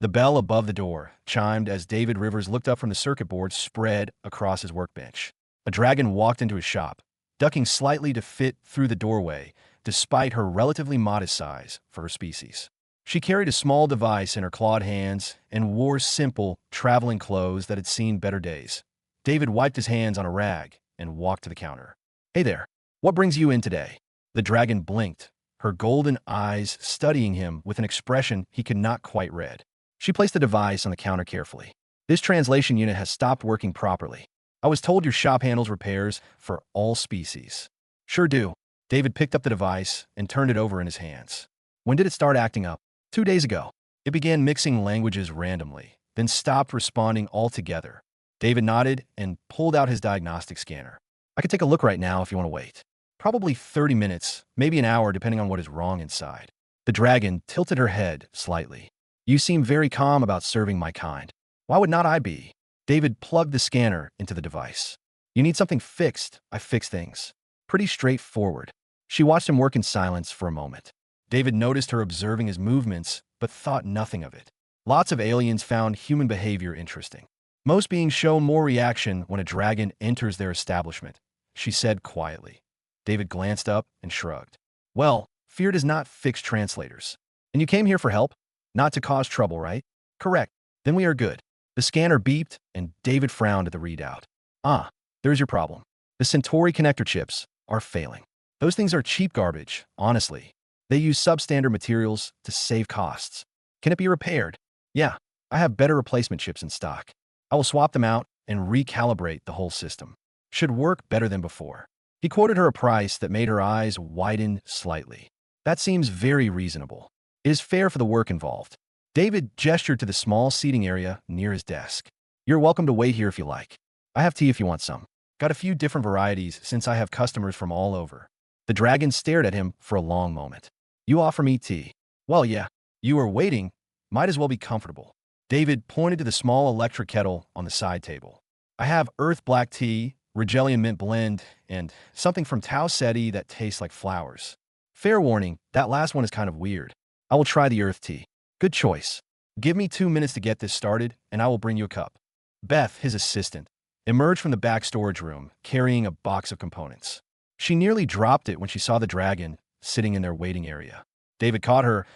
The bell above the door chimed as David Rivers looked up from the circuit board spread across his workbench. A dragon walked into his shop, ducking slightly to fit through the doorway, despite her relatively modest size for her species. She carried a small device in her clawed hands and wore simple, traveling clothes that had seen better days. David wiped his hands on a rag and walked to the counter. "Hey there, what brings you in today?" The dragon blinked, her golden eyes studying him with an expression he could not quite read. She placed the device on the counter carefully. "This translation unit has stopped working properly. I was told your shop handles repairs for all species." "Sure do." David picked up the device and turned it over in his hands. "When did it start acting up?" 2 days ago. It began mixing languages randomly, then stopped responding altogether." David nodded and pulled out his diagnostic scanner. "I could take a look right now if you want to wait. Probably 30 minutes, maybe an hour, depending on what is wrong inside." The dragon tilted her head slightly. "You seem very calm about serving my kind. Why would not I be?" David plugged the scanner into the device. "You need something fixed. I fix things. Pretty straightforward." She watched him work in silence for a moment. David noticed her observing his movements, but thought nothing of it. Lots of aliens found human behavior interesting. "Most beings show more reaction when a dragon enters their establishment," she said quietly. David glanced up and shrugged. "Well, fear does not fix translators. And you came here for help? Not to cause trouble, right?" "Correct. Then we are good." The scanner beeped, and David frowned at the readout. "Ah, there's your problem. The Centauri connector chips are failing. Those things are cheap garbage, honestly. They use substandard materials to save costs. Can it be repaired?" "Yeah, I have better replacement chips in stock. I will swap them out and recalibrate the whole system. Should work better than before." He quoted her a price that made her eyes widen slightly. "That seems very reasonable. It is fair for the work involved." David gestured to the small seating area near his desk. "You're welcome to wait here if you like. I have tea if you want some. Got a few different varieties since I have customers from all over." The dragon stared at him for a long moment. "You offer me tea? Well, yeah. You are waiting. Might as well be comfortable." David pointed to the small electric kettle on the side table. "I have earth black tea, Rigelian mint blend, and something from Tau Ceti that tastes like flowers. Fair warning, that last one is kind of weird. I will try the earth tea." "Good choice. Give me 2 minutes to get this started, and I will bring you a cup." Beth, his assistant, emerged from the back storage room, carrying a box of components. She nearly dropped it when she saw the dragon sitting in their waiting area. David caught her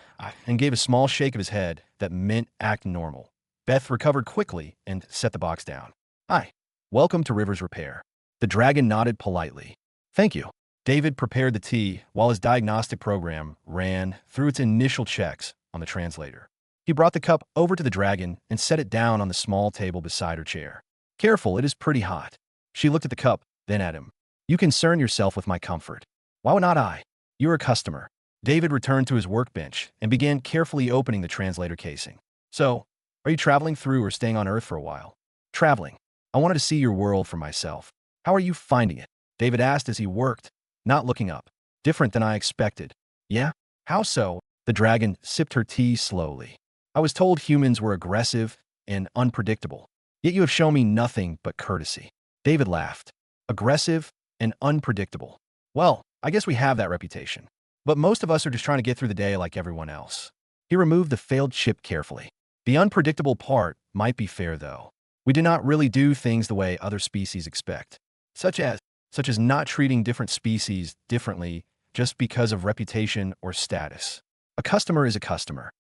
and gave a small shake of his head that meant act normal. Beth recovered quickly and set the box down. "Hi. Welcome to Rivers Repair." The dragon nodded politely. "Thank you." David prepared the tea while his diagnostic program ran through its initial checks on the translator. He brought the cup over to the dragon and set it down on the small table beside her chair. "Careful, it is pretty hot." She looked at the cup, then at him. "You concern yourself with my comfort. Why would not I? You're a customer." David returned to his workbench and began carefully opening the translator casing. "So, are you traveling through or staying on Earth for a while?" "Traveling. I wanted to see your world for myself." "How are you finding it?" David asked as he worked, not looking up. "Different than I expected." "Yeah? How so?" The dragon sipped her tea slowly. "I was told humans were aggressive and unpredictable. Yet you have shown me nothing but courtesy." David laughed. "Aggressive and unpredictable. Well, I guess we have that reputation. But most of us are just trying to get through the day like everyone else." He removed the failed chip carefully. "The unpredictable part might be fair, though. We do not really do things the way other species expect, such as not treating different species differently just because of reputation or status. A customer is a customer."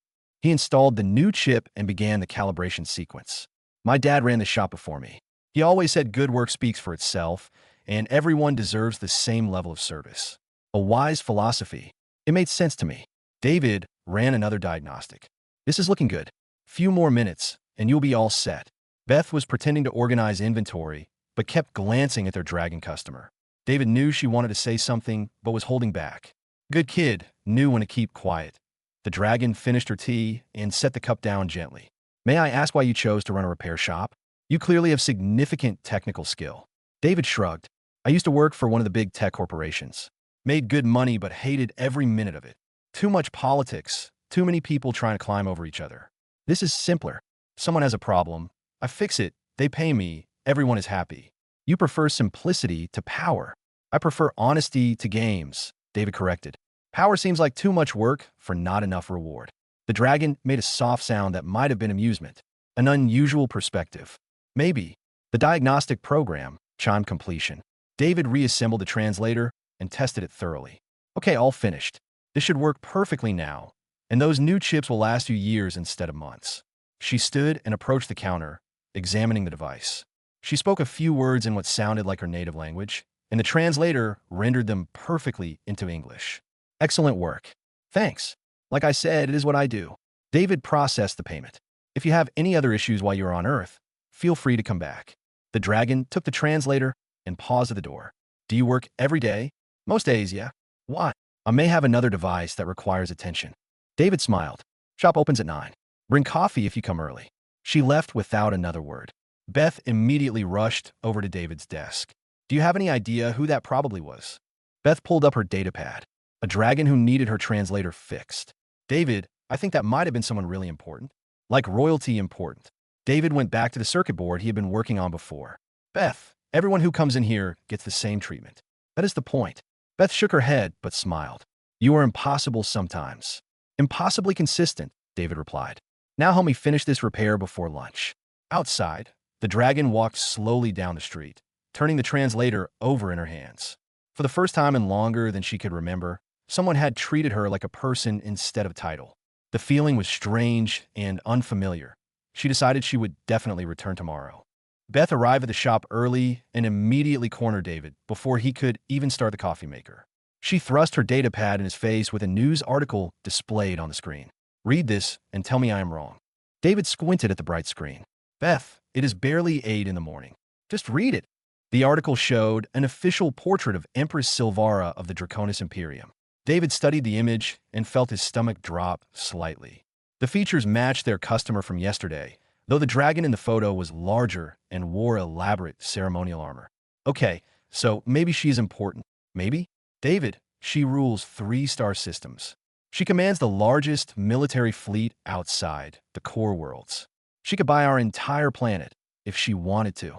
He installed the new chip and began the calibration sequence. "My dad ran the shop before me. He always said good work speaks for itself, and everyone deserves the same level of service. A wise philosophy. It made sense to me." David ran another diagnostic. "This is looking good. Few more minutes, and you'll be all set." Beth was pretending to organize inventory, but kept glancing at their dragon customer. David knew she wanted to say something, but was holding back. Good kid knew when to keep quiet. The dragon finished her tea and set the cup down gently. "May I ask why you chose to run a repair shop? You clearly have significant technical skill." David shrugged. "I used to work for one of the big tech corporations. Made good money but hated every minute of it. Too much politics, too many people trying to climb over each other. This is simpler. Someone has a problem. I fix it. They pay me. Everyone is happy." "You prefer simplicity to power." "I prefer honesty to games," David corrected. "Power seems like too much work for not enough reward." The dragon made a soft sound that might have been amusement. An unusual perspective. Maybe. The diagnostic program chimed completion. David reassembled the translator and tested it thoroughly. Okay, all finished. This should work perfectly now, and those new chips will last you years instead of months. She stood and approached the counter, examining the device. She spoke a few words in what sounded like her native language, and the translator rendered them perfectly into English. Excellent work. Thanks. Like I said, it is what I do. David processed the payment. If you have any other issues while you're on Earth, feel free to come back. The dragon took the translator and paused at the door. Do you work every day? Most days, yeah. Why? I may have another device that requires attention. David smiled. Shop opens at 9. Bring coffee if you come early. She left without another word. Beth immediately rushed over to David's desk. Do you have any idea who that probably was? Beth pulled up her datapad. A dragon who needed her translator fixed. David, I think that might have been someone really important. Like royalty important. David went back to the circuit board he had been working on before. Beth, everyone who comes in here gets the same treatment. That is the point. Beth shook her head but smiled. You are impossible sometimes. Impossibly consistent, David replied. Now help me finish this repair before lunch. Outside, the dragon walked slowly down the street, turning the translator over in her hands. For the first time in longer than she could remember, someone had treated her like a person instead of a title. The feeling was strange and unfamiliar. She decided she would definitely return tomorrow. Beth arrived at the shop early and immediately cornered David before he could even start the coffee maker. She thrust her datapad in his face with a news article displayed on the screen. Read this and tell me I am wrong. David squinted at the bright screen. Beth, it is barely 8 in the morning. Just read it. The article showed an official portrait of Empress Silvara of the Draconis Imperium. David studied the image and felt his stomach drop slightly. The features matched their customer from yesterday, though the dragon in the photo was larger and wore elaborate ceremonial armor. Okay, so maybe she's important. Maybe? David, she rules 3-star systems. She commands the largest military fleet outside the core worlds. She could buy our entire planet if she wanted to.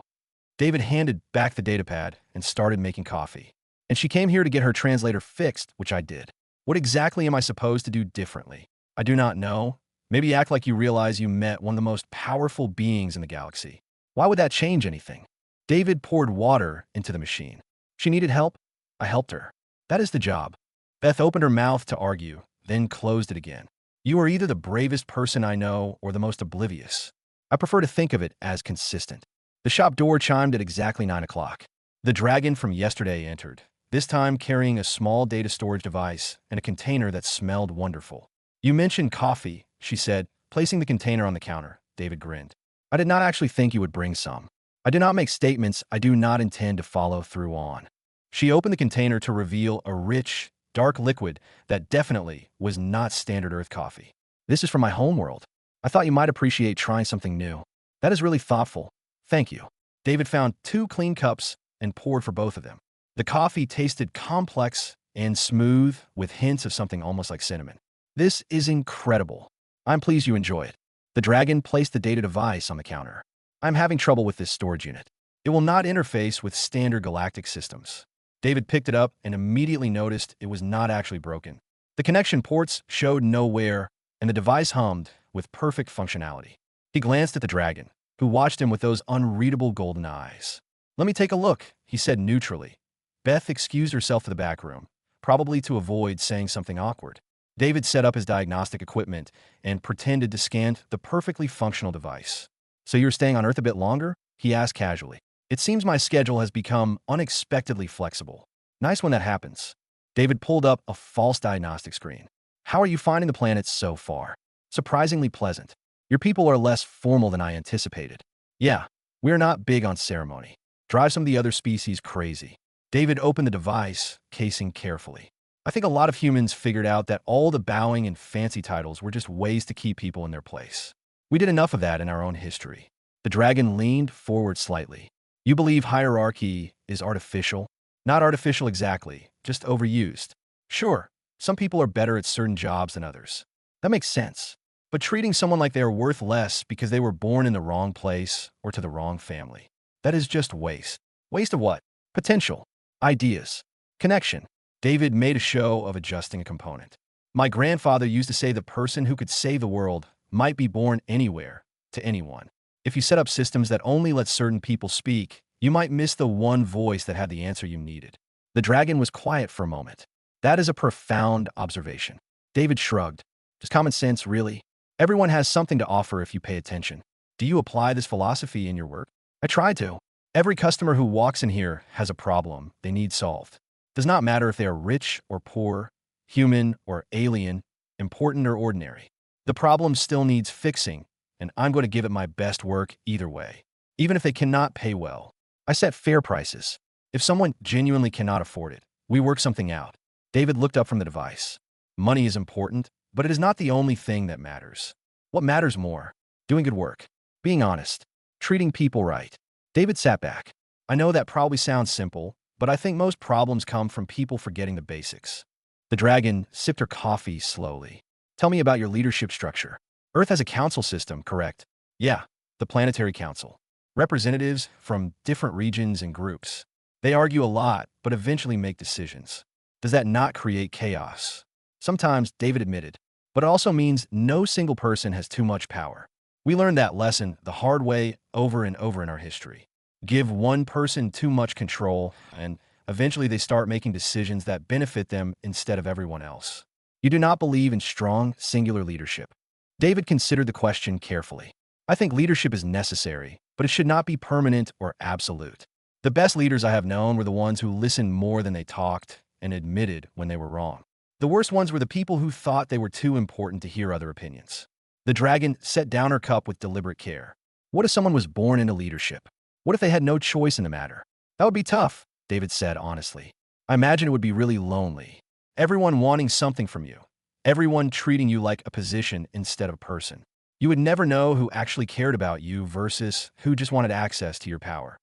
David handed back the datapad and started making coffee. And she came here to get her translator fixed, which I did. What exactly am I supposed to do differently? I do not know. Maybe act like you realize you met one of the most powerful beings in the galaxy. Why would that change anything? David poured water into the machine. She needed help. I helped her. That is the job. Beth opened her mouth to argue, then closed it again. You are either the bravest person I know or the most oblivious. I prefer to think of it as consistent. The shop door chimed at exactly 9 o'clock. The dragon from yesterday entered, this time carrying a small data storage device and a container that smelled wonderful. You mentioned coffee, she said, placing the container on the counter. David grinned. I did not actually think you would bring some. I do not make statements I do not intend to follow through on. She opened the container to reveal a rich, dark liquid that definitely was not standard Earth coffee. This is from my homeworld. I thought you might appreciate trying something new. That is really thoughtful. Thank you. David found 2 clean cups and poured for both of them. The coffee tasted complex and smooth with hints of something almost like cinnamon. This is incredible. I'm pleased you enjoy it. The dragon placed the data device on the counter. I'm having trouble with this storage unit. It will not interface with standard galactic systems. David picked it up and immediately noticed it was not actually broken. The connection ports showed no wear, and the device hummed with perfect functionality. He glanced at the dragon, who watched him with those unreadable golden eyes. Let me take a look, he said neutrally. Beth excused herself to the back room, probably to avoid saying something awkward. David set up his diagnostic equipment and pretended to scan the perfectly functional device. So you're staying on Earth a bit longer? He asked casually. It seems my schedule has become unexpectedly flexible. Nice when that happens. David pulled up a false diagnostic screen. How are you finding the planet so far? Surprisingly pleasant. Your people are less formal than I anticipated. Yeah, we're not big on ceremony. Drive some of the other species crazy. David opened the device, casing carefully. I think a lot of humans figured out that all the bowing and fancy titles were just ways to keep people in their place. We did enough of that in our own history. The dragon leaned forward slightly. You believe hierarchy is artificial? Not artificial exactly, just overused. Sure, some people are better at certain jobs than others. That makes sense. But treating someone like they are worth less because they were born in the wrong place or to the wrong family, that is just waste. Waste of what? Potential. Ideas. Connection. David made a show of adjusting a component. My grandfather used to say the person who could save the world might be born anywhere, to anyone. If you set up systems that only let certain people speak, you might miss the one voice that had the answer you needed. The dragon was quiet for a moment. That is a profound observation. David shrugged. Just common sense, really. Everyone has something to offer if you pay attention. Do you apply this philosophy in your work? I try to. Every customer who walks in here has a problem they need solved. Does not matter if they are rich or poor, human or alien, important or ordinary. The problem still needs fixing, and I'm going to give it my best work either way. Even if they cannot pay well, I set fair prices. If someone genuinely cannot afford it, we work something out. David looked up from the device. Money is important, but it is not the only thing that matters. What matters more? Doing good work. Being honest. Treating people right. David sat back. I know that probably sounds simple, but I think most problems come from people forgetting the basics. The dragon sipped her coffee slowly. Tell me about your leadership structure. Earth has a council system, correct? Yeah, the Planetary Council. Representatives from different regions and groups. They argue a lot, but eventually make decisions. Does that not create chaos? Sometimes, David admitted, but it also means no single person has too much power. We learned that lesson the hard way over and over in our history. Give one person too much control, and eventually they start making decisions that benefit them instead of everyone else. You do not believe in strong, singular leadership. David considered the question carefully. I think leadership is necessary, but it should not be permanent or absolute. The best leaders I have known were the ones who listened more than they talked and admitted when they were wrong. The worst ones were the people who thought they were too important to hear other opinions. The dragon set down her cup with deliberate care. What if someone was born into leadership? What if they had no choice in the matter? That would be tough, David said honestly. I imagine it would be really lonely. Everyone wanting something from you. Everyone treating you like a position instead of a person. You would never know who actually cared about you versus who just wanted access to your power.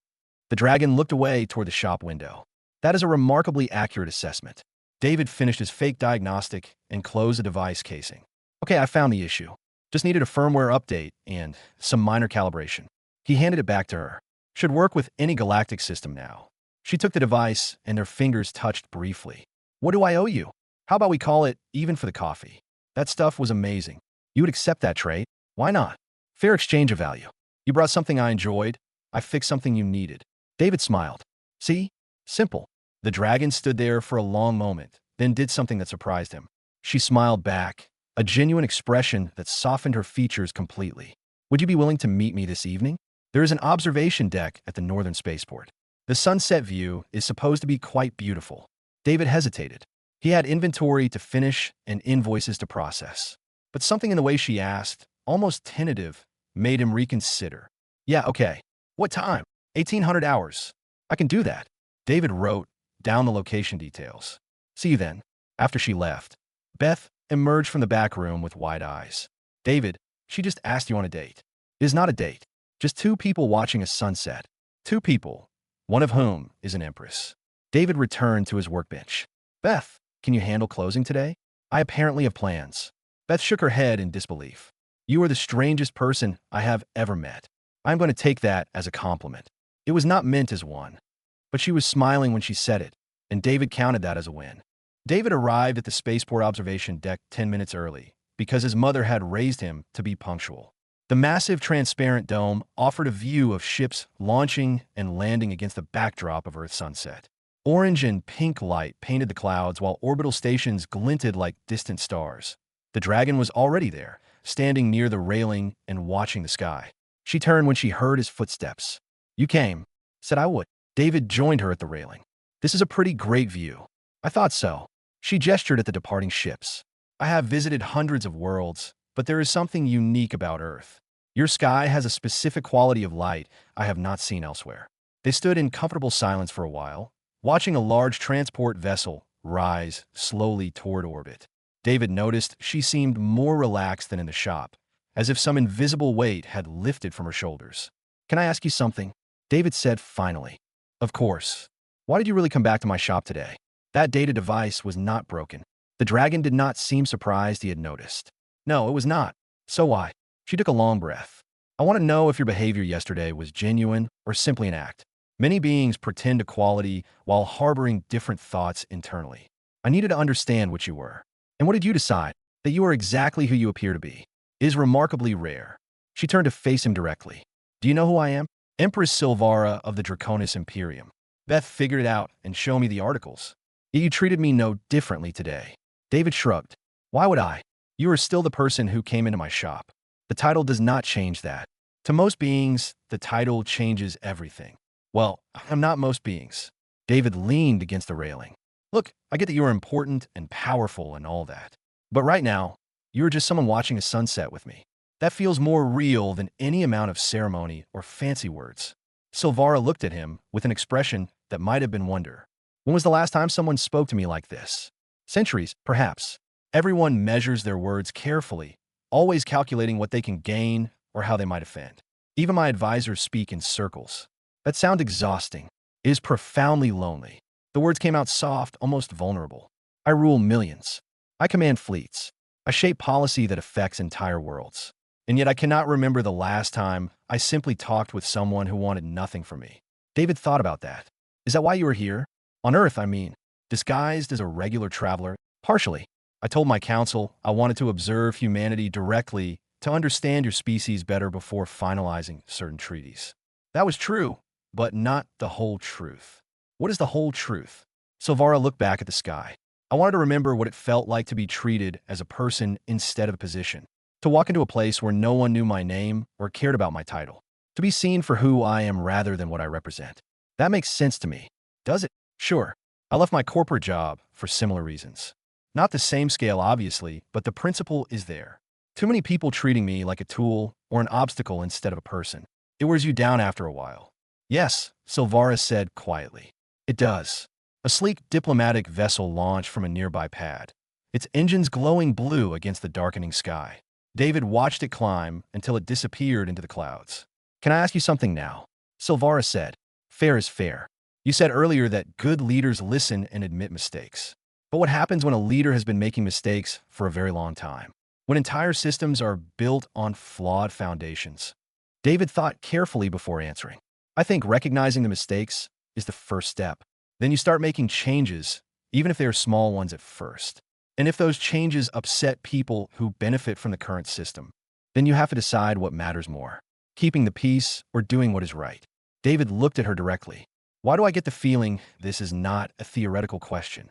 The dragon looked away toward the shop window. That is a remarkably accurate assessment. David finished his fake diagnostic and closed the device casing. Okay, I found the issue. Just needed a firmware update and some minor calibration. He handed it back to her. Should work with any galactic system now. She took the device and their fingers touched briefly. What do I owe you? How about we call it even for the coffee? That stuff was amazing. You would accept that trade? Why not? Fair exchange of value. You brought something I enjoyed. I fixed something you needed. David smiled. See? Simple. The dragon stood there for a long moment, then did something that surprised him. She smiled back, a genuine expression that softened her features completely. Would you be willing to meet me this evening? There is an observation deck at the northern spaceport. The sunset view is supposed to be quite beautiful. David hesitated. He had inventory to finish and invoices to process. But something in the way she asked, almost tentative, made him reconsider. Yeah, okay. What time? 1800 hours. I can do that. David wrote down the location details. See you then. After she left, Beth emerged from the back room with wide eyes. David, she just asked you on a date. It is not a date. Just two people watching a sunset. Two people, one of whom is an Empress. David returned to his workbench. Beth, can you handle closing today? I apparently have plans. Beth shook her head in disbelief. You are the strangest person I have ever met. I'm going to take that as a compliment. It was not meant as one. But she was smiling when she said it, and David counted that as a win. David arrived at the spaceport observation deck 10 minutes early because his mother had raised him to be punctual. The massive transparent dome offered a view of ships launching and landing against the backdrop of Earth's sunset. Orange and pink light painted the clouds while orbital stations glinted like distant stars. The dragon was already there, standing near the railing and watching the sky. She turned when she heard his footsteps. You came. Said I would. David joined her at the railing. This is a pretty great view. I thought so. She gestured at the departing ships. I have visited hundreds of worlds, but there is something unique about Earth. Your sky has a specific quality of light I have not seen elsewhere. They stood in comfortable silence for a while, watching a large transport vessel rise slowly toward orbit. David noticed she seemed more relaxed than in the shop, as if some invisible weight had lifted from her shoulders. Can I ask you something? David said finally. Of course. Why did you really come back to my shop today? That data device was not broken. The dragon did not seem surprised he had noticed. No, it was not. So why? She took a long breath. I want to know if your behavior yesterday was genuine or simply an act. Many beings pretend equality while harboring different thoughts internally. I needed to understand what you were. And what did you decide? That you are exactly who you appear to be. It is remarkably rare. She turned to face him directly. Do you know who I am? Empress Silvara of the Draconis Imperium. Beth figured it out and showed me the articles. Yet you treated me no differently today. David shrugged. Why would I? You are still the person who came into my shop. The title does not change that. To most beings, the title changes everything. Well, I'm not most beings. David leaned against the railing. Look, I get that you are important and powerful and all that. But right now, you are just someone watching a sunset with me. That feels more real than any amount of ceremony or fancy words. Silvara looked at him with an expression that might have been wonder. When was the last time someone spoke to me like this? Centuries, perhaps. Everyone measures their words carefully, always calculating what they can gain or how they might offend. Even my advisors speak in circles. That sounds exhausting. It is profoundly lonely. The words came out soft, almost vulnerable. I rule millions. I command fleets. I shape policy that affects entire worlds. And yet I cannot remember the last time I simply talked with someone who wanted nothing from me. David thought about that. Is that why you are here? On Earth, I mean. Disguised as a regular traveler? Partially. I told my council I wanted to observe humanity directly to understand your species better before finalizing certain treaties. That was true, but not the whole truth. What is the whole truth? Silvara looked back at the sky. I wanted to remember what it felt like to be treated as a person instead of a position. To walk into a place where no one knew my name or cared about my title. To be seen for who I am rather than what I represent. That makes sense to me. Does it? Sure. I left my corporate job for similar reasons. Not the same scale, obviously, but the principle is there. Too many people treating me like a tool or an obstacle instead of a person. It wears you down after a while. Yes, Silvara said quietly. It does. A sleek diplomatic vessel launched from a nearby pad, its engines glowing blue against the darkening sky. David watched it climb until it disappeared into the clouds. Can I ask you something now? Silvara said. Fair is fair. You said earlier that good leaders listen and admit mistakes. But what happens when a leader has been making mistakes for a very long time? When entire systems are built on flawed foundations? David thought carefully before answering. I think recognizing the mistakes is the first step. Then you start making changes, even if they are small ones at first. And if those changes upset people who benefit from the current system, then you have to decide what matters more, keeping the peace or doing what is right. David looked at her directly. Why do I get the feeling this is not a theoretical question?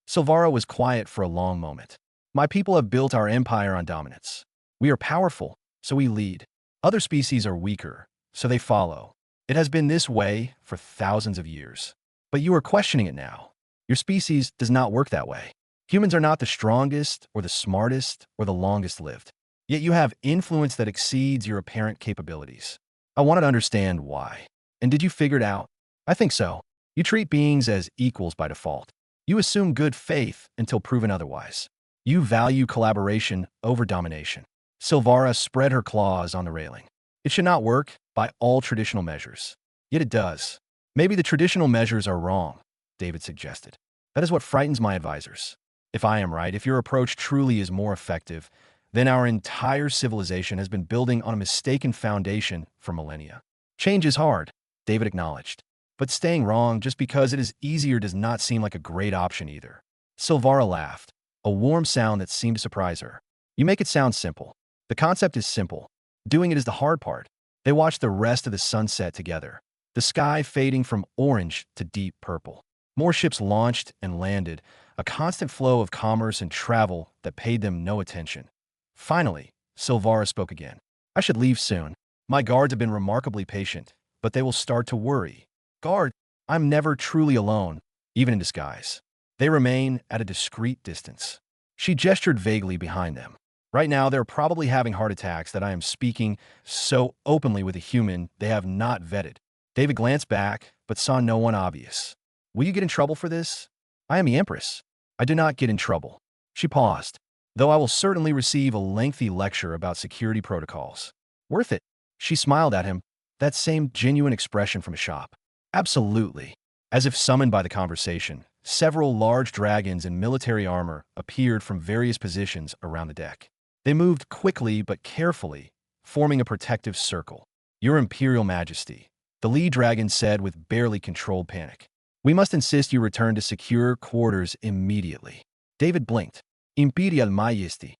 Silvara was quiet for a long moment. My people have built our empire on dominance. We are powerful, so we lead. Other species are weaker, so they follow. It has been this way for thousands of years. But you are questioning it now. Your species does not work that way. Humans are not the strongest or the smartest or the longest lived. Yet you have influence that exceeds your apparent capabilities. I wanted to understand why. And did you figure it out? I think so. You treat beings as equals by default. You assume good faith until proven otherwise. You value collaboration over domination. Silvara spread her claws on the railing. It should not work by all traditional measures. Yet it does. Maybe the traditional measures are wrong, David suggested. That is what frightens my advisors. If I am right, if your approach truly is more effective, then our entire civilization has been building on a mistaken foundation for millennia. Change is hard, David acknowledged. But staying wrong just because it is easier does not seem like a great option either. Silvara laughed, a warm sound that seemed to surprise her. You make it sound simple. The concept is simple. Doing it is the hard part. They watched the rest of the sunset together, the sky fading from orange to deep purple. More ships launched and landed, a constant flow of commerce and travel that paid them no attention. Finally, Silvara spoke again. I should leave soon. My guards have been remarkably patient, but they will start to worry. Guard, I'm never truly alone, even in disguise. They remain at a discreet distance. She gestured vaguely behind them. Right now, they're probably having heart attacks that I am speaking so openly with a human they have not vetted. David glanced back, but saw no one obvious. Will you get in trouble for this? I am the Empress. I do not get in trouble. She paused. Though I will certainly receive a lengthy lecture about security protocols. Worth it. She smiled at him, that same genuine expression from a shop. Absolutely. As if summoned by the conversation, several large dragons in military armor appeared from various positions around the deck. They moved quickly but carefully, forming a protective circle. Your Imperial Majesty, the lead dragon said with barely controlled panic. We must insist you return to secure quarters immediately. David blinked. Imperial Majesty.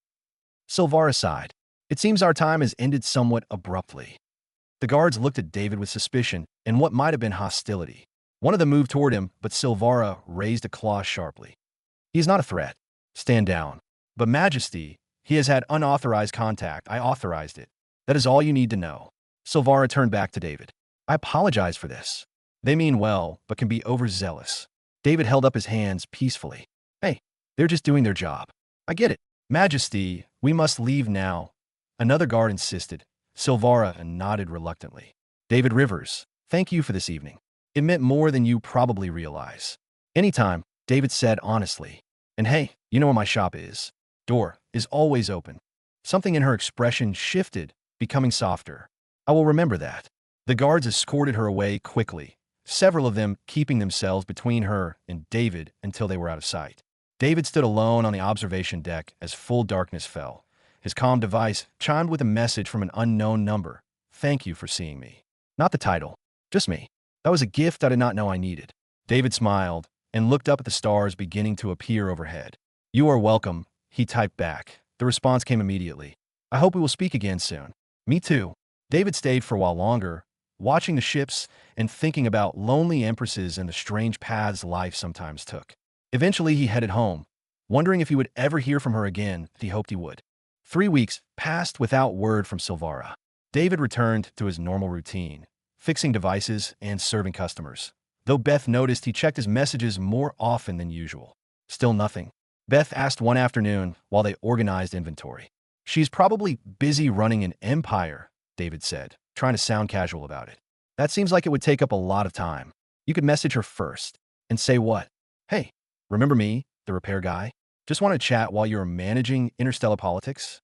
Silvara sighed. It seems our time has ended somewhat abruptly. The guards looked at David with suspicion and what might have been hostility. One of them moved toward him, but Silvara raised a claw sharply. He is not a threat. Stand down. But Majesty, he has had unauthorized contact. I authorized it. That is all you need to know. Silvara turned back to David. I apologize for this. They mean well, but can be overzealous. David held up his hands peacefully. Hey, they're just doing their job. I get it. Majesty, we must leave now. Another guard insisted. Silvara nodded reluctantly. David Rivers, thank you for this evening. It meant more than you probably realize. Anytime, David said honestly. And hey, you know where my shop is. Door is always open. Something in her expression shifted, becoming softer. I will remember that. The guards escorted her away quickly, several of them keeping themselves between her and David until they were out of sight. David stood alone on the observation deck as full darkness fell. His comm device chimed with a message from an unknown number. Thank you for seeing me. Not the title, just me. That was a gift I did not know I needed. David smiled and looked up at the stars beginning to appear overhead. You are welcome, he typed back. The response came immediately. I hope we will speak again soon. Me too. David stayed for a while longer, watching the ships and thinking about lonely empresses and the strange paths life sometimes took. Eventually, he headed home, wondering if he would ever hear from her again. He hoped he would. 3 weeks passed without word from Silvara. David returned to his normal routine, fixing devices and serving customers. Though Beth noticed he checked his messages more often than usual. Still nothing. Beth asked one afternoon while they organized inventory. She's probably busy running an empire, David said, trying to sound casual about it. That seems like it would take up a lot of time. You could message her first and say what? Hey, remember me, the repair guy? Just want to chat while you're managing interstellar politics?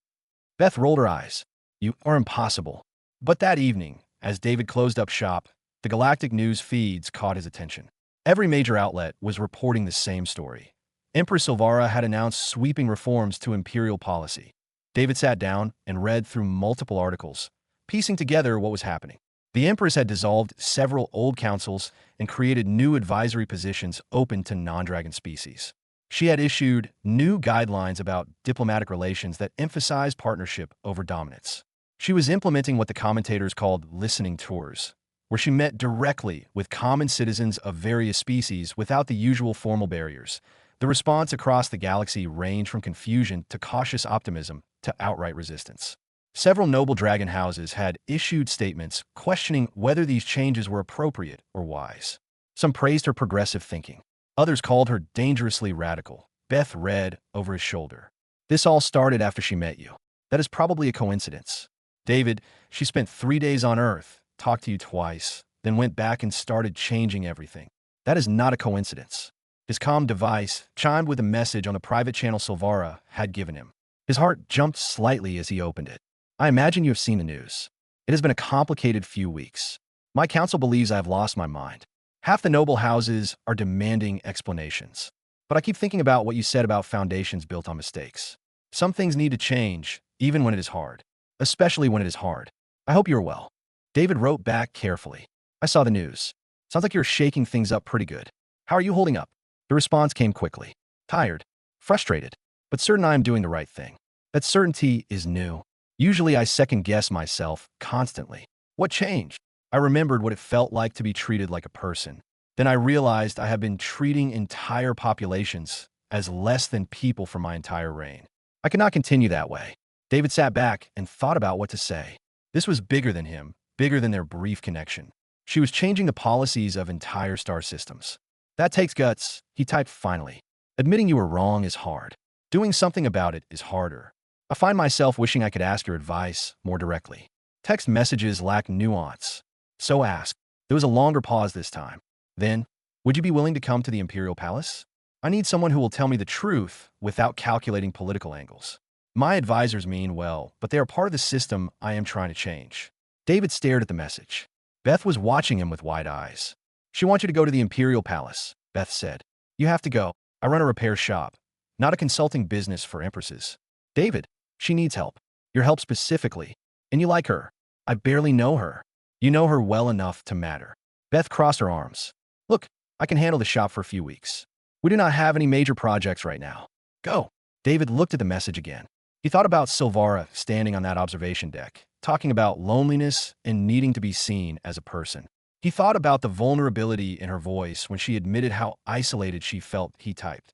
Beth rolled her eyes. You are impossible. But that evening, as David closed up shop, the galactic news feeds caught his attention. Every major outlet was reporting the same story. Empress Silvara had announced sweeping reforms to imperial policy. David sat down and read through multiple articles, piecing together what was happening. The Empress had dissolved several old councils and created new advisory positions open to non-dragon species. She had issued new guidelines about diplomatic relations that emphasized partnership over dominance. She was implementing what the commentators called listening tours, where she met directly with common citizens of various species without the usual formal barriers. The response across the galaxy ranged from confusion to cautious optimism to outright resistance. Several noble dragon houses had issued statements questioning whether these changes were appropriate or wise. Some praised her progressive thinking. Others called her dangerously radical. Beth read over his shoulder. This all started after she met you. That is probably a coincidence. David, she spent 3 days on Earth, talked to you twice, then went back and started changing everything. That is not a coincidence. His comm device chimed with a message on the private channel Silvara had given him. His heart jumped slightly as he opened it. I imagine you have seen the news. It has been a complicated few weeks. My council believes I have lost my mind. Half the noble houses are demanding explanations. But I keep thinking about what you said about foundations built on mistakes. Some things need to change, even when it is hard. Especially when it is hard. I hope you're well. David wrote back carefully. I saw the news. Sounds like you're shaking things up pretty good. How are you holding up? The response came quickly. Tired. Frustrated. But certain I am doing the right thing. That certainty is new. Usually I second-guess myself constantly. What changed? I remembered what it felt like to be treated like a person. Then I realized I have been treating entire populations as less than people for my entire reign. I could not continue that way. David sat back and thought about what to say. This was bigger than him, bigger than their brief connection. She was changing the policies of entire star systems. That takes guts, he typed finally. Admitting you were wrong is hard. Doing something about it is harder. I find myself wishing I could ask your advice more directly. Text messages lack nuance. So ask. There was a longer pause this time. Then, would you be willing to come to the Imperial Palace? I need someone who will tell me the truth without calculating political angles. My advisors mean well, but they are part of the system I am trying to change. David stared at the message. Beth was watching him with wide eyes. She wants you to go to the Imperial Palace, Beth said. You have to go. I run a repair shop, not a consulting business for empresses. David, she needs help. Your help specifically. And you like her. I barely know her. You know her well enough to matter. Beth crossed her arms. Look, I can handle the shop for a few weeks. We do not have any major projects right now. Go. David looked at the message again. He thought about Silvara standing on that observation deck, talking about loneliness and needing to be seen as a person. He thought about the vulnerability in her voice when she admitted how isolated she felt. He typed,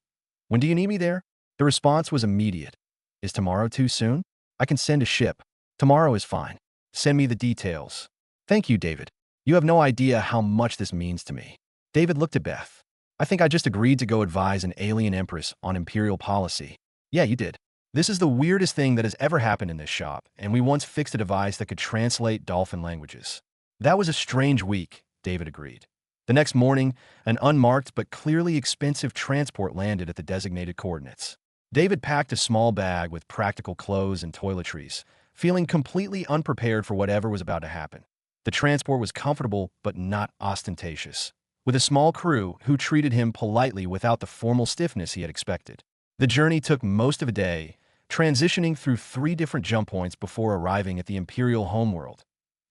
"When do you need me there?" The response was immediate. "Is tomorrow too soon? I can send a ship. Tomorrow is fine. Send me the details." "Thank you, David. You have no idea how much this means to me." David looked at Beth. "I think I just agreed to go advise an alien empress on imperial policy." "Yeah, you did. This is the weirdest thing that has ever happened in this shop, and we once fixed a device that could translate dolphin languages." "That was a strange week," David agreed. The next morning, an unmarked but clearly expensive transport landed at the designated coordinates. David packed a small bag with practical clothes and toiletries, feeling completely unprepared for whatever was about to happen. The transport was comfortable but not ostentatious, with a small crew who treated him politely without the formal stiffness he had expected. The journey took most of a day, transitioning through 3 different jump points before arriving at the Imperial homeworld.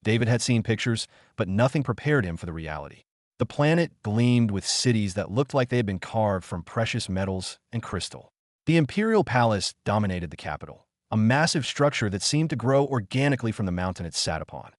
David had seen pictures, but nothing prepared him for the reality. The planet gleamed with cities that looked like they had been carved from precious metals and crystal. The Imperial Palace dominated the capital, a massive structure that seemed to grow organically from the mountain it sat upon.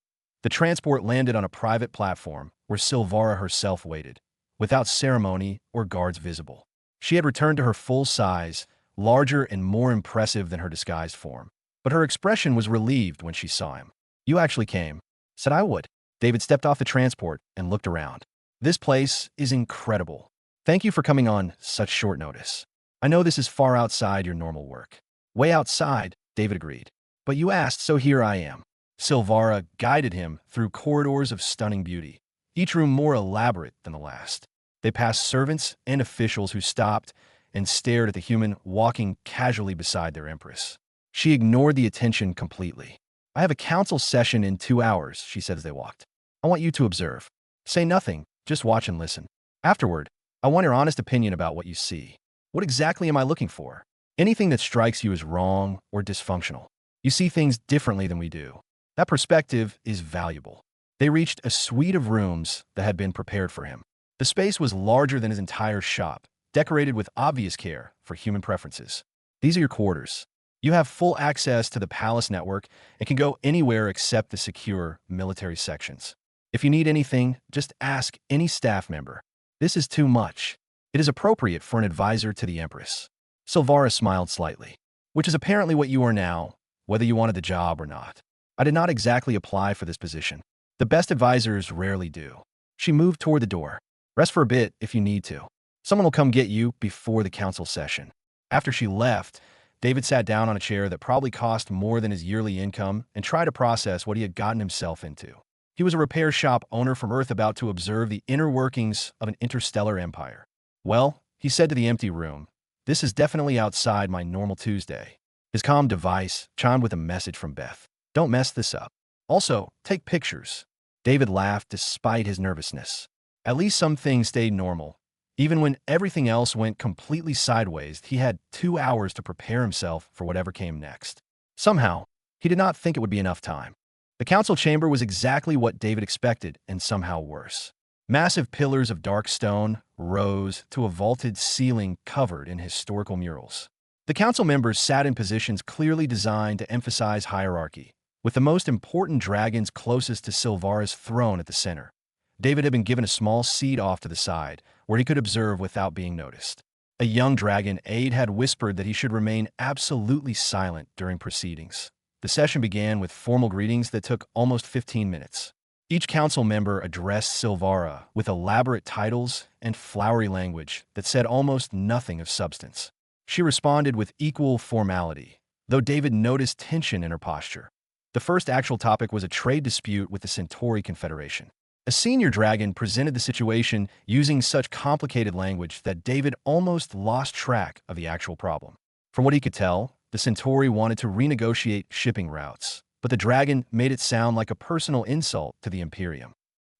The transport landed on a private platform where Silvara herself waited, without ceremony or guards visible. She had returned to her full size, larger and more impressive than her disguised form. But her expression was relieved when she saw him. "You actually came." "Said I would." David stepped off the transport and looked around. "This place is incredible. Thank you for coming on such short notice. I know this is far outside your normal work." "Way outside," David agreed. "But you asked, so here I am." Silvara guided him through corridors of stunning beauty, each room more elaborate than the last. They passed servants and officials who stopped and stared at the human walking casually beside their empress. She ignored the attention completely. "I have a council session in 2 hours," she said as they walked. "I want you to observe. Say nothing, just watch and listen. Afterward, I want your honest opinion about what you see. What exactly am I looking for? Anything that strikes you as wrong or dysfunctional. You see things differently than we do. That perspective is valuable." They reached a suite of rooms that had been prepared for him. The space was larger than his entire shop, decorated with obvious care for human preferences. "These are your quarters. You have full access to the palace network and can go anywhere except the secure military sections. If you need anything, just ask any staff member. This is too much. It is appropriate for an advisor to the Empress." Silvara smiled slightly. "Which is apparently what you are now, whether you wanted the job or not. I did not exactly apply for this position. The best advisors rarely do." She moved toward the door. "Rest for a bit if you need to. Someone will come get you before the council session." After she left, David sat down on a chair that probably cost more than his yearly income and tried to process what he had gotten himself into. He was a repair shop owner from Earth about to observe the inner workings of an interstellar empire. "Well," he said to the empty room, "this is definitely outside my normal Tuesday." His calm device chimed with a message from Beth. "Don't mess this up. Also, take pictures." David laughed despite his nervousness. At least some things stayed normal. Even when everything else went completely sideways, he had 2 hours to prepare himself for whatever came next. Somehow, he did not think it would be enough time. The council chamber was exactly what David expected, and somehow worse. Massive pillars of dark stone rose to a vaulted ceiling covered in historical murals. The council members sat in positions clearly designed to emphasize hierarchy, with the most important dragons closest to Silvara's throne at the center. David had been given a small seat off to the side, where he could observe without being noticed. A young dragon aide had whispered that he should remain absolutely silent during proceedings. The session began with formal greetings that took almost 15 minutes. Each council member addressed Silvara with elaborate titles and flowery language that said almost nothing of substance. She responded with equal formality, though David noticed tension in her posture. The first actual topic was a trade dispute with the Centauri Confederation. A senior dragon presented the situation using such complicated language that David almost lost track of the actual problem. From what he could tell, the Centauri wanted to renegotiate shipping routes, but the dragon made it sound like a personal insult to the Imperium.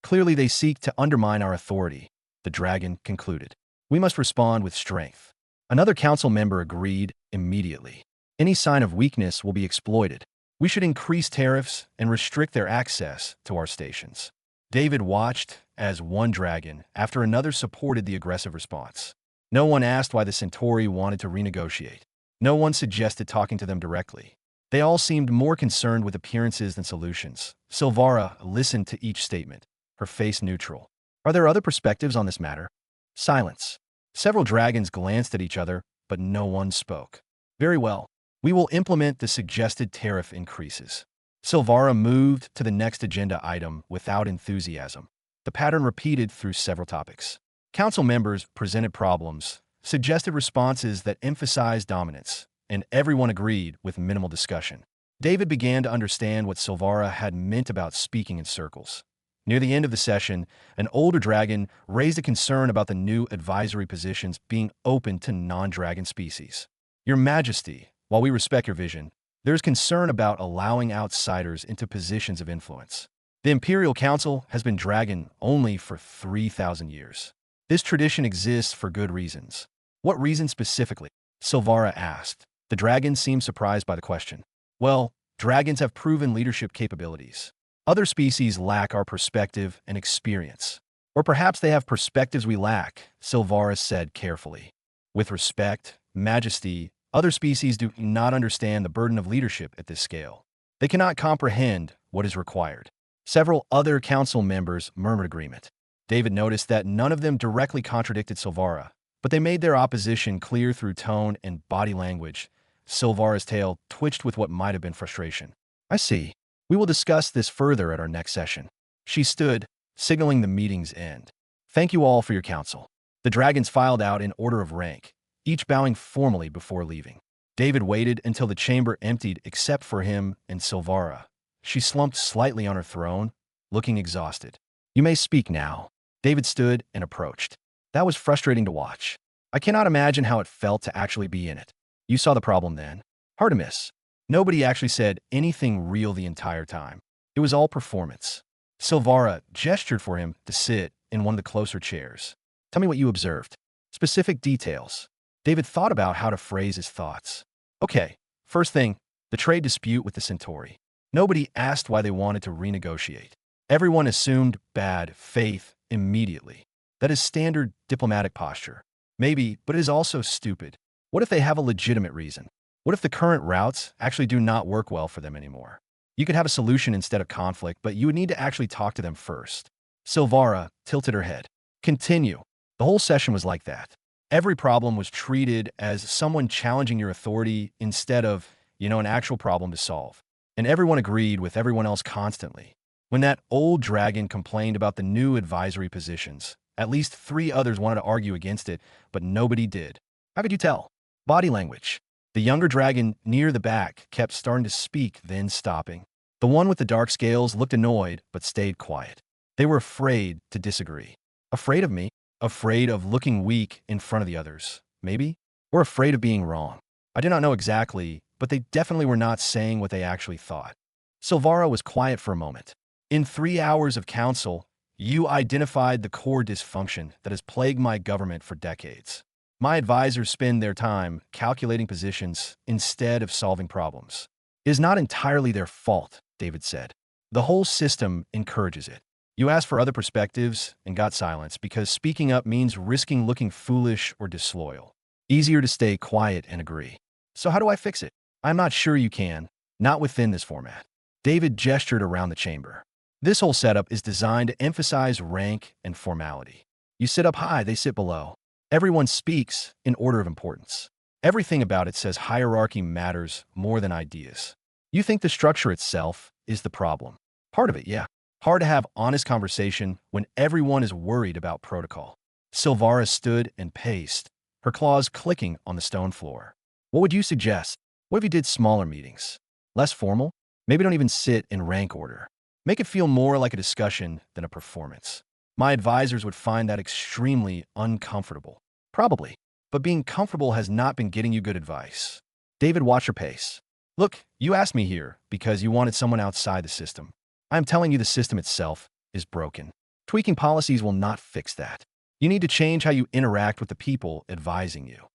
"Clearly they seek to undermine our authority," the dragon concluded. "We must respond with strength." Another council member agreed immediately. "Any sign of weakness will be exploited. We should increase tariffs and restrict their access to our stations." David watched as one dragon after another supported the aggressive response. No one asked why the Centauri wanted to renegotiate. No one suggested talking to them directly. They all seemed more concerned with appearances than solutions. Silvara listened to each statement, her face neutral. Are there other perspectives on this matter? Silence. Several dragons glanced at each other, but no one spoke. Very well. We will implement the suggested tariff increases. Silvara moved to the next agenda item without enthusiasm. The pattern repeated through several topics. Council members presented problems, suggested responses that emphasized dominance, and everyone agreed with minimal discussion. David began to understand what Silvara had meant about speaking in circles. Near the end of the session, an older dragon raised a concern about the new advisory positions being open to non-dragon species. Your Majesty, while we respect your vision, there is concern about allowing outsiders into positions of influence. The Imperial Council has been dragon only for 3,000 years. This tradition exists for good reasons. What reason specifically? Silvara asked. The dragon seemed surprised by the question. Well, dragons have proven leadership capabilities. Other species lack our perspective and experience. Or perhaps they have perspectives we lack, Silvara said carefully. With respect, Majesty, other species do not understand the burden of leadership at this scale. They cannot comprehend what is required. Several other council members murmured agreement. David noticed that none of them directly contradicted Silvara, but they made their opposition clear through tone and body language. Silvara's tail twitched with what might have been frustration. I see. We will discuss this further at our next session. She stood, signaling the meeting's end. Thank you all for your counsel. The dragons filed out in order of rank, each bowing formally before leaving. David waited until the chamber emptied except for him and Silvara. She slumped slightly on her throne, looking exhausted. You may speak now. David stood and approached. That was frustrating to watch. I cannot imagine how it felt to actually be in it. You saw the problem then. Hard to miss. Nobody actually said anything real the entire time. It was all performance. Silvara gestured for him to sit in one of the closer chairs. Tell me what you observed. Specific details. David thought about how to phrase his thoughts. Okay, first thing, the trade dispute with the Centauri. Nobody asked why they wanted to renegotiate. Everyone assumed bad faith immediately. That is standard diplomatic posture. Maybe, but it is also stupid. What if they have a legitimate reason? What if the current routes actually do not work well for them anymore? You could have a solution instead of conflict, but you would need to actually talk to them first. Silvara tilted her head. Continue. The whole session was like that. Every problem was treated as someone challenging your authority instead of, an actual problem to solve. And everyone agreed with everyone else constantly. When that old dragon complained about the new advisory positions, at least 3 others wanted to argue against it, but nobody did. How could you tell? Body language. The younger dragon near the back kept starting to speak, then stopping. The one with the dark scales looked annoyed, but stayed quiet. They were afraid to disagree. Afraid of me? Afraid of looking weak in front of the others, maybe? Or afraid of being wrong. I do not know exactly, but they definitely were not saying what they actually thought. Silvara was quiet for a moment. In 3 hours of council, you identified the core dysfunction that has plagued my government for decades. My advisors spend their time calculating positions instead of solving problems. It is not entirely their fault, David said. The whole system encourages it. You asked for other perspectives and got silence because speaking up means risking looking foolish or disloyal. Easier to stay quiet and agree. So how do I fix it? I'm not sure you can, not within this format. David gestured around the chamber. This whole setup is designed to emphasize rank and formality. You sit up high, they sit below. Everyone speaks in order of importance. Everything about it says hierarchy matters more than ideas. You think the structure itself is the problem. Part of it, yeah. Hard to have honest conversation when everyone is worried about protocol. Silvara stood and paced, her claws clicking on the stone floor. What would you suggest? What if you did smaller meetings? Less formal? Maybe don't even sit in rank order. Make it feel more like a discussion than a performance. My advisors would find that extremely uncomfortable. Probably. But being comfortable has not been getting you good advice. David watched her pace. Look, you asked me here because you wanted someone outside the system. I'm telling you the system itself is broken. Tweaking policies will not fix that. You need to change how you interact with the people advising you.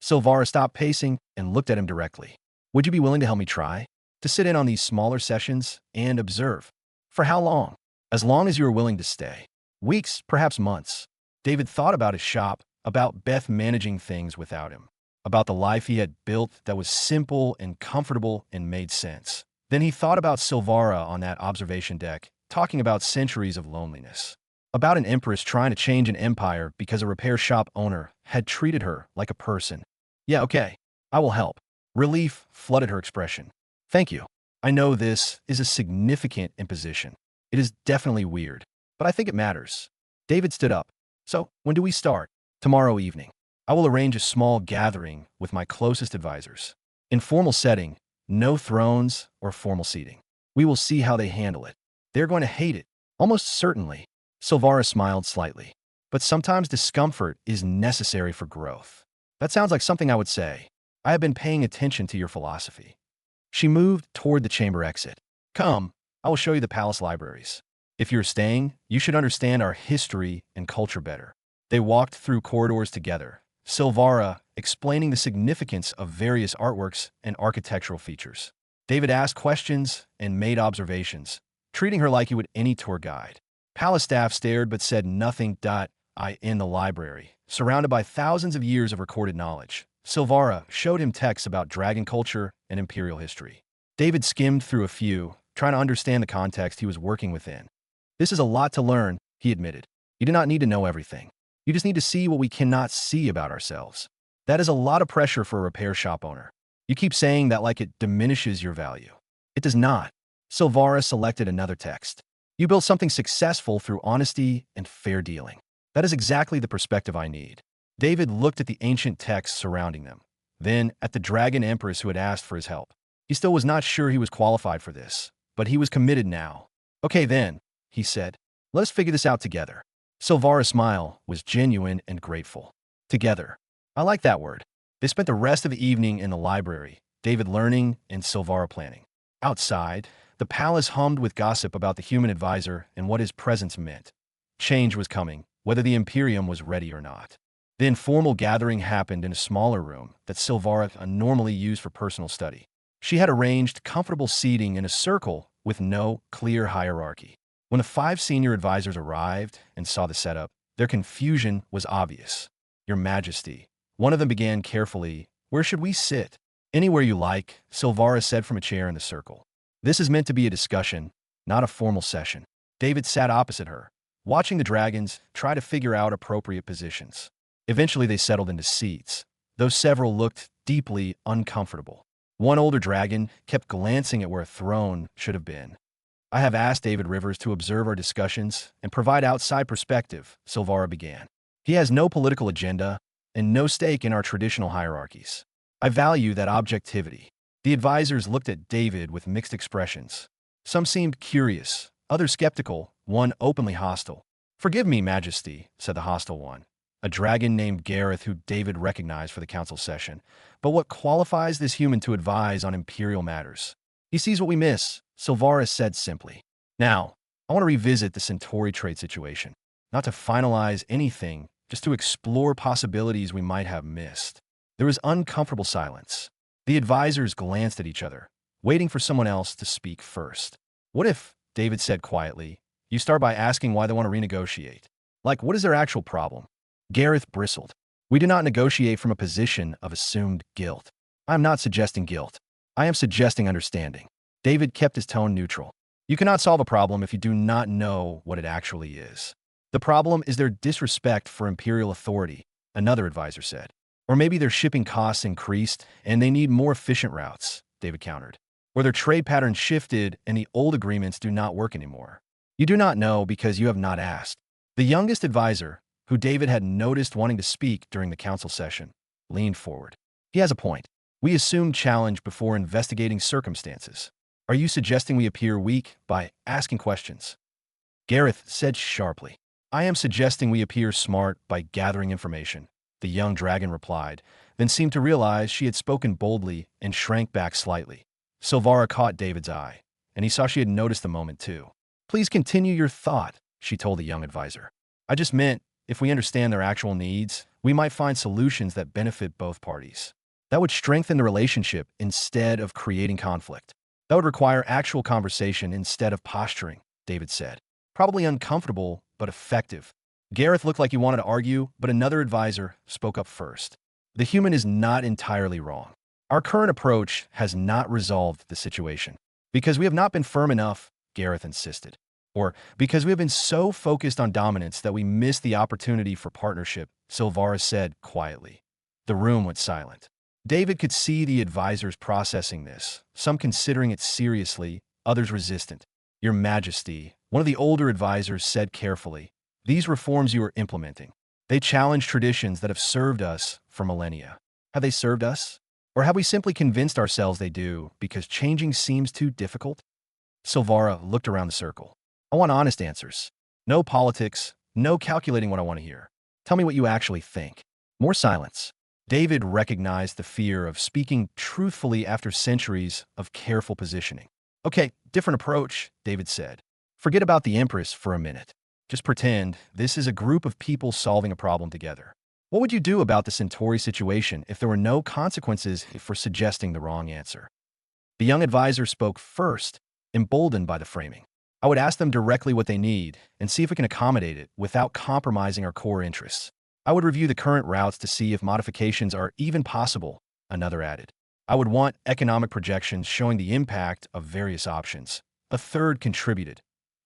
Silvara stopped pacing and looked at him directly. Would you be willing to help me try? To sit in on these smaller sessions and observe? For how long? As long as you are willing to stay. Weeks, perhaps months. David thought about his shop, about Beth managing things without him. about the life he had built that was simple and comfortable and made sense. Then he thought about Silvara on that observation deck, talking about centuries of loneliness. About an empress trying to change an empire because a repair shop owner had treated her like a person. Yeah, okay. I will help. Relief flooded her expression. Thank you. I know this is a significant imposition. It is definitely weird, but I think it matters. David stood up. So, when do we start? Tomorrow evening. I will arrange a small gathering with my closest advisors. Informal setting, no thrones or formal seating. We will see how they handle it. They're going to hate it, almost certainly. Silvara smiled slightly. But sometimes discomfort is necessary for growth. That sounds like something I would say. I have been paying attention to your philosophy. She moved toward the chamber exit. Come, I will show you the palace libraries. If you're staying, you should understand our history and culture better. They walked through corridors together, Silvara explaining the significance of various artworks and architectural features. David asked questions and made observations, treating her like he would any tour guide. Palace staff stared but said nothing. In the library, surrounded by thousands of years of recorded knowledge, Silvara showed him texts about dragon culture and imperial history. David skimmed through a few, trying to understand the context he was working within. This is a lot to learn, he admitted. You do not need to know everything. You just need to see what we cannot see about ourselves. That is a lot of pressure for a repair shop owner. You keep saying that like it diminishes your value. It does not. Silvara selected another text. You built something successful through honesty and fair dealing. That is exactly the perspective I need. David looked at the ancient texts surrounding them, then at the dragon empress who had asked for his help. He still was not sure he was qualified for this, but he was committed now. Okay then, he said. Let us figure this out together. Silvara's smile was genuine and grateful. Together. I like that word. They spent the rest of the evening in the library, David learning and Silvara planning. Outside, the palace hummed with gossip about the human advisor and what his presence meant. Change was coming, whether the Imperium was ready or not. The informal gathering happened in a smaller room that Silvara normally used for personal study. She had arranged comfortable seating in a circle with no clear hierarchy. When the 5 senior advisors arrived and saw the setup, their confusion was obvious. Your Majesty, one of them began carefully, where should we sit? Anywhere you like, Silvara said from a chair in the circle. This is meant to be a discussion, not a formal session. David sat opposite her, watching the dragons try to figure out appropriate positions. Eventually they settled into seats, though several looked deeply uncomfortable. One older dragon kept glancing at where a throne should have been. I have asked David Rivers to observe our discussions and provide outside perspective, Silvara began. He has no political agenda and no stake in our traditional hierarchies. I value that objectivity. The advisors looked at David with mixed expressions. Some seemed curious, others skeptical, one openly hostile. Forgive me, Majesty, said the hostile one, a dragon named Gareth who David recognized for the council session. But what qualifies this human to advise on imperial matters? He sees what we miss, Silvara said simply. Now, I want to revisit the Centauri trade situation. Not to finalize anything, just to explore possibilities we might have missed. There was uncomfortable silence. The advisors glanced at each other, waiting for someone else to speak first. What if, David said quietly, you start by asking why they want to renegotiate? Like, what is their actual problem? Gareth bristled. We do not negotiate from a position of assumed guilt. I am not suggesting guilt. I am suggesting understanding. David kept his tone neutral. You cannot solve a problem if you do not know what it actually is. The problem is their disrespect for imperial authority, another advisor said. Or maybe their shipping costs increased and they need more efficient routes, David countered. Or their trade patterns shifted and the old agreements do not work anymore. You do not know because you have not asked. The youngest advisor, who David had noticed wanting to speak during the council session, leaned forward. He has a point. We assume challenge before investigating circumstances. Are you suggesting we appear weak by asking questions? Gareth said sharply. I am suggesting we appear smart by gathering information, the young dragon replied, then seemed to realize she had spoken boldly and shrank back slightly. Silvara caught David's eye, and he saw she had noticed the moment too. Please continue your thought, she told the young advisor. I just meant, if we understand their actual needs, we might find solutions that benefit both parties. That would strengthen the relationship instead of creating conflict. That would require actual conversation instead of posturing, David said. Probably uncomfortable, but effective. Gareth looked like he wanted to argue, but another advisor spoke up first. The human is not entirely wrong. Our current approach has not resolved the situation. Because we have not been firm enough, Gareth insisted. Or because we have been so focused on dominance that we missed the opportunity for partnership, Silvara said quietly. The room went silent. David could see the advisors processing this, some considering it seriously, others resistant. Your Majesty, one of the older advisors said carefully, these reforms you are implementing, they challenge traditions that have served us for millennia. Have they served us? Or have we simply convinced ourselves they do because changing seems too difficult? Silvara looked around the circle. I want honest answers. No politics, no calculating what I want to hear. Tell me what you actually think. More silence. David recognized the fear of speaking truthfully after centuries of careful positioning. Okay, different approach, David said. Forget about the Empress for a minute. Just pretend this is a group of people solving a problem together. What would you do about the Centauri situation if there were no consequences for suggesting the wrong answer? The young advisor spoke first, emboldened by the framing. I would ask them directly what they need and see if we can accommodate it without compromising our core interests. I would review the current routes to see if modifications are even possible, another added. I would want economic projections showing the impact of various options. A third contributed.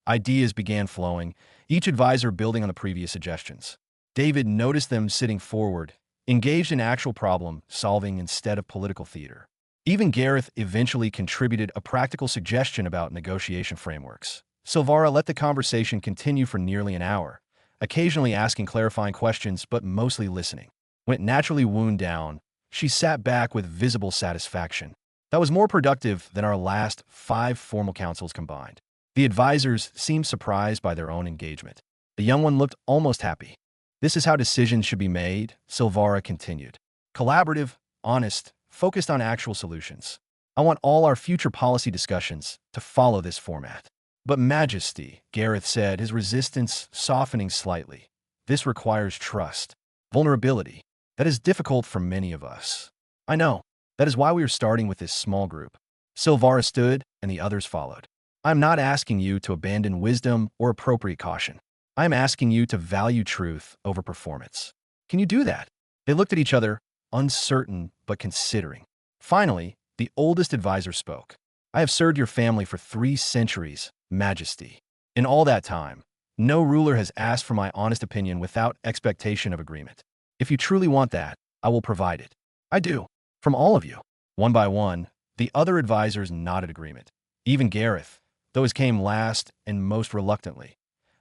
Ideas began flowing, each advisor building on the previous suggestions. David noticed them sitting forward, engaged in actual problem solving instead of political theater. Even Gareth eventually contributed a practical suggestion about negotiation frameworks. Silvara let the conversation continue for nearly an hour, occasionally asking clarifying questions but mostly listening. When it naturally wound down, she sat back with visible satisfaction. That was more productive than our last 5 formal councils combined. The advisors seemed surprised by their own engagement. The young one looked almost happy. This is how decisions should be made, Silvara continued. Collaborative, honest, focused on actual solutions. I want all our future policy discussions to follow this format. But Majesty, Gareth said, his resistance softening slightly. This requires trust, vulnerability. That is difficult for many of us. I know. That is why we are starting with this small group. Silvara stood, and the others followed. I am not asking you to abandon wisdom or appropriate caution. I am asking you to value truth over performance. Can you do that? They looked at each other, uncertain but considering. Finally, the oldest advisor spoke. I have served your family for 3 centuries, Majesty. In all that time, no ruler has asked for my honest opinion without expectation of agreement. If you truly want that, I will provide it. I do. From all of you. One by one, the other advisors nodded agreement. Even Gareth, though his came last and most reluctantly.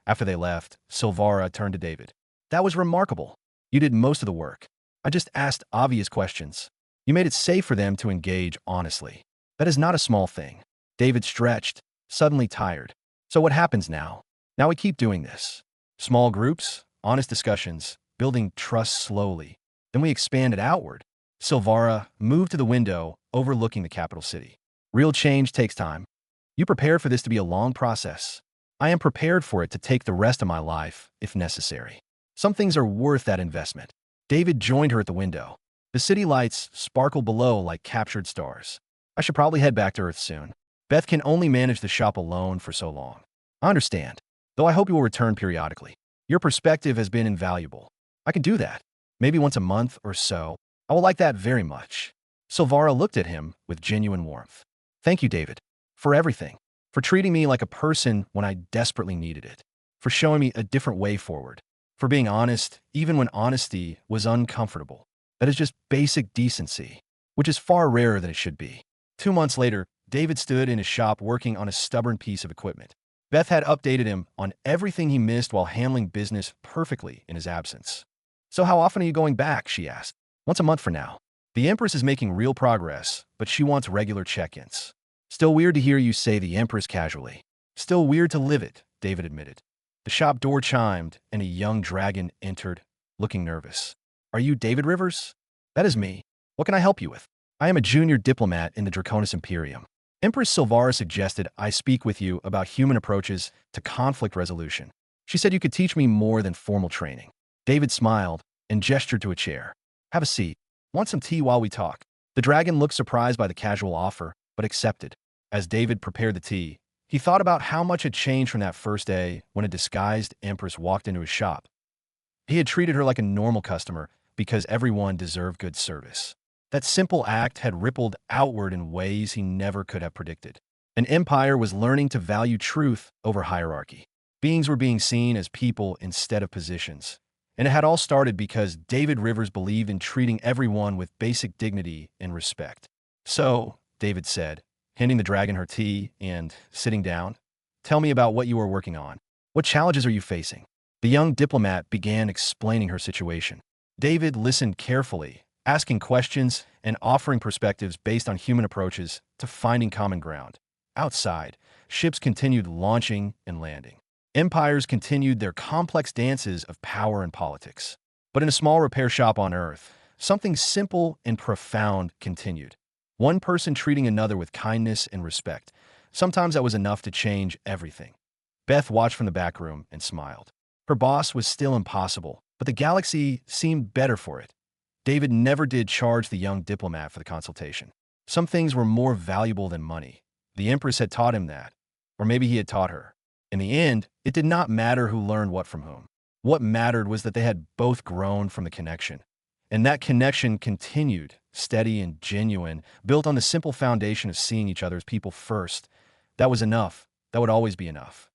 After they left, Silvara turned to David. That was remarkable. You did most of the work. I just asked obvious questions. You made it safe for them to engage honestly. That is not a small thing. David stretched, suddenly tired. So what happens now? Now we keep doing this. Small groups, honest discussions, building trust slowly. Then we expand it outward. Silvara moved to the window overlooking the capital city. Real change takes time. You prepared for this to be a long process. I am prepared for it to take the rest of my life, if necessary. Some things are worth that investment. David joined her at the window. The city lights sparkled below like captured stars. I should probably head back to Earth soon. Beth can only manage the shop alone for so long. I understand, though I hope you will return periodically. Your perspective has been invaluable. I can do that. Maybe once a month or so. I will like that very much. Silvara looked at him with genuine warmth. Thank you, David, for everything. For treating me like a person when I desperately needed it. For showing me a different way forward. For being honest, even when honesty was uncomfortable. That is just basic decency, which is far rarer than it should be. 2 months later, David stood in his shop working on a stubborn piece of equipment. Beth had updated him on everything he missed while handling business perfectly in his absence. So how often are you going back, she asked. Once a month for now. The Empress is making real progress, but she wants regular check-ins. Still weird to hear you say the Empress casually. Still weird to live it, David admitted. The shop door chimed, and a young dragon entered, looking nervous. Are you David Rivers? That is me. What can I help you with? I am a junior diplomat in the Draconis Imperium. Empress Silvara suggested I speak with you about human approaches to conflict resolution. She said you could teach me more than formal training. David smiled and gestured to a chair. Have a seat. Want some tea while we talk? The dragon looked surprised by the casual offer, but accepted. As David prepared the tea, he thought about how much had changed from that first day when a disguised Empress walked into his shop. He had treated her like a normal customer, because everyone deserved good service. That simple act had rippled outward in ways he never could have predicted. An empire was learning to value truth over hierarchy. Beings were being seen as people instead of positions. And it had all started because David Rivers believed in treating everyone with basic dignity and respect. "So," David said, handing the dragon her tea and sitting down, "tell me about what you are working on. What challenges are you facing?" The young diplomat began explaining her situation. David listened carefully, asking questions and offering perspectives based on human approaches to finding common ground. Outside, ships continued launching and landing. Empires continued their complex dances of power and politics. But in a small repair shop on Earth, something simple and profound continued. One person treating another with kindness and respect. Sometimes that was enough to change everything. Beth watched from the back room and smiled. Her boss was still impossible, but the galaxy seemed better for it. David never did charge the young diplomat for the consultation. Some things were more valuable than money. The Empress had taught him that. Or maybe he had taught her. In the end, it did not matter who learned what from whom. What mattered was that they had both grown from the connection. And that connection continued, steady and genuine, built on the simple foundation of seeing each other as people first. That was enough. That would always be enough.